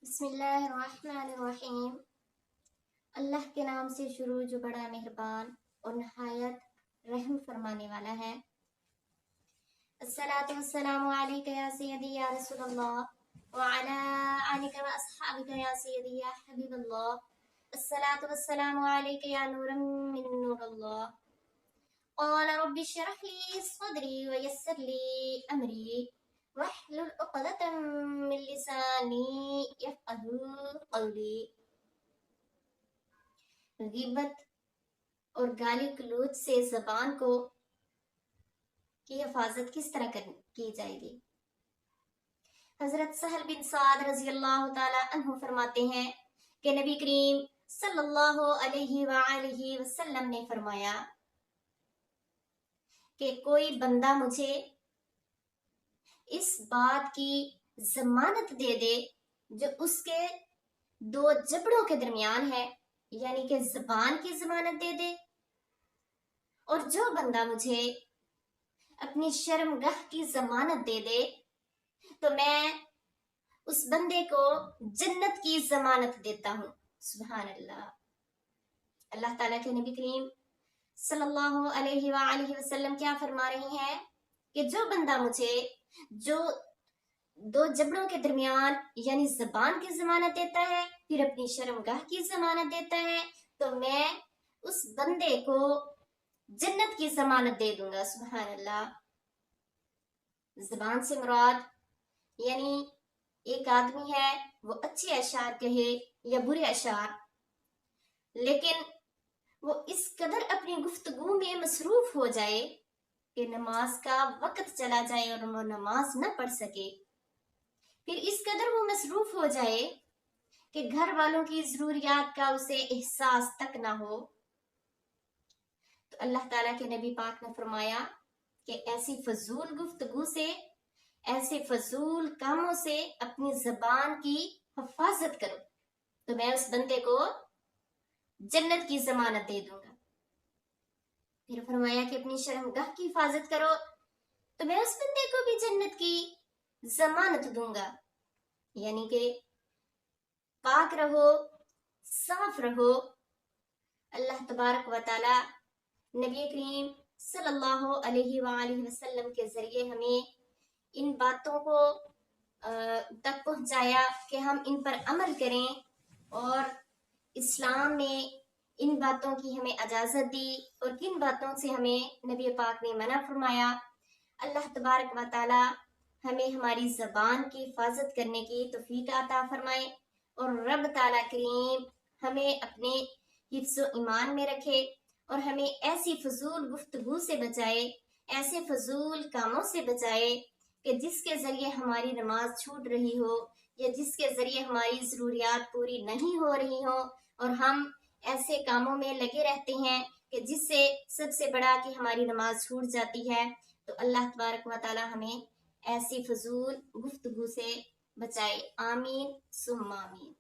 بسم اللہ الرحمن الرحیم۔ اللہ کے نام سے شروع جو بڑا مہربان اور نہایت رحم فرمانے والا ہے۔ الصلاۃ والسلام علیک یا سیدی یا رسول اللہ وعلی آلک و اصحابک یا سیدی یا حبیب اللہ۔ الصلاۃ والسلام علیک یا نورا من نور اللہ۔ قال رب اشرح لي صدري ويسر لي أمري واحلل عقدة من لساني يفقهوا قولي۔ غیبت اور گالی گلوچ سے زبان کی حفاظت کس طرح کی جائے گی؟ حضرت سہل بن سعد رضی اللہ تعالی عنہ فرماتے ہیں کہ نبی کریم صلی اللہ علیہ وآلہ وسلم نے فرمایا کہ کوئی بندہ مجھے اس بات کی ضمانت دے دے جو اس کے دو جبڑوں کے درمیان ہے، یعنی کہ زبان کی ضمانت دے دے، اور جو بندہ مجھے اپنی شرمگاہ کی ضمانت دے دے تو میں اس بندے کو جنت کی ضمانت دیتا ہوں۔ سبحان اللہ۔ اللہ تعالیٰ کے نبی کریم صلی اللہ علیہ وآلہ وسلم کیا فرما رہی ہیں کہ جو بندہ مجھے جو دو جبڑوں کے درمیان یعنی زبان کی ضمانت دیتا ہے، پھر اپنی شرمگاہ کی ضمانت دیتا ہے، تو میں اس بندے کو جنت کی ضمانت دے دوں گا۔ سبحان اللہ۔ زبان سے مراد یعنی ایک آدمی ہے وہ اچھے اشعار کہے یا برے اشعار، لیکن وہ اس قدر اپنی گفتگو میں مصروف ہو جائے کہ نماز کا وقت چلا جائے اور وہ نماز نہ پڑھ سکے، پھر اس قدر وہ مصروف ہو جائے کہ گھر والوں کی ضروریات کا اسے احساس تک نہ ہو، تو اللہ تعالیٰ کے نبی پاک نے فرمایا کہ ایسی فضول گفتگو سے، ایسے فضول کاموں سے اپنی زبان کی حفاظت کرو تو میں اس بندے کو جنت کی ضمانت دے دوں گا۔ پھر فرمایا کہ اپنی شرمگاہ کی حفاظت کرو تو میں اس بندے کو بھی جنت کی ضمانت دوں گا، یعنی کہ پاک رہو، صاف رہو۔ اللہ تبارک و تعالی نبی کریم صلی اللہ علیہ وآلہ وسلم کے ذریعے ہمیں ان باتوں کو تک پہنچایا کہ ہم ان پر عمل کریں، اور اسلام نے ان باتوں کی ہمیں اجازت دی اور کن باتوں سے ہمیں نبی پاک نے منع فرمایا۔ اللہ تبارک و تعالی ہمیں ہماری زبان کی حفاظت کرنے کی توفیق عطا فرمائے، اور رب تعالی کریم ہمیں اپنے حفظ و ایمان میں رکھے اور ہمیں ایسی فضول گفتگو سے بچائے، ایسے فضول کاموں سے بچائے کہ جس کے ذریعے ہماری نماز چھوٹ رہی ہو یا جس کے ذریعے ہماری ضروریات پوری نہیں ہو رہی ہو، اور ہم ایسے کاموں میں لگے رہتے ہیں کہ جس سے سب سے بڑا کہ ہماری نماز چھوٹ جاتی ہے۔ تو اللہ تبارک و تعالی ہمیں ایسی فضول گفتگو سے بچائے۔ آمین ثم آمین۔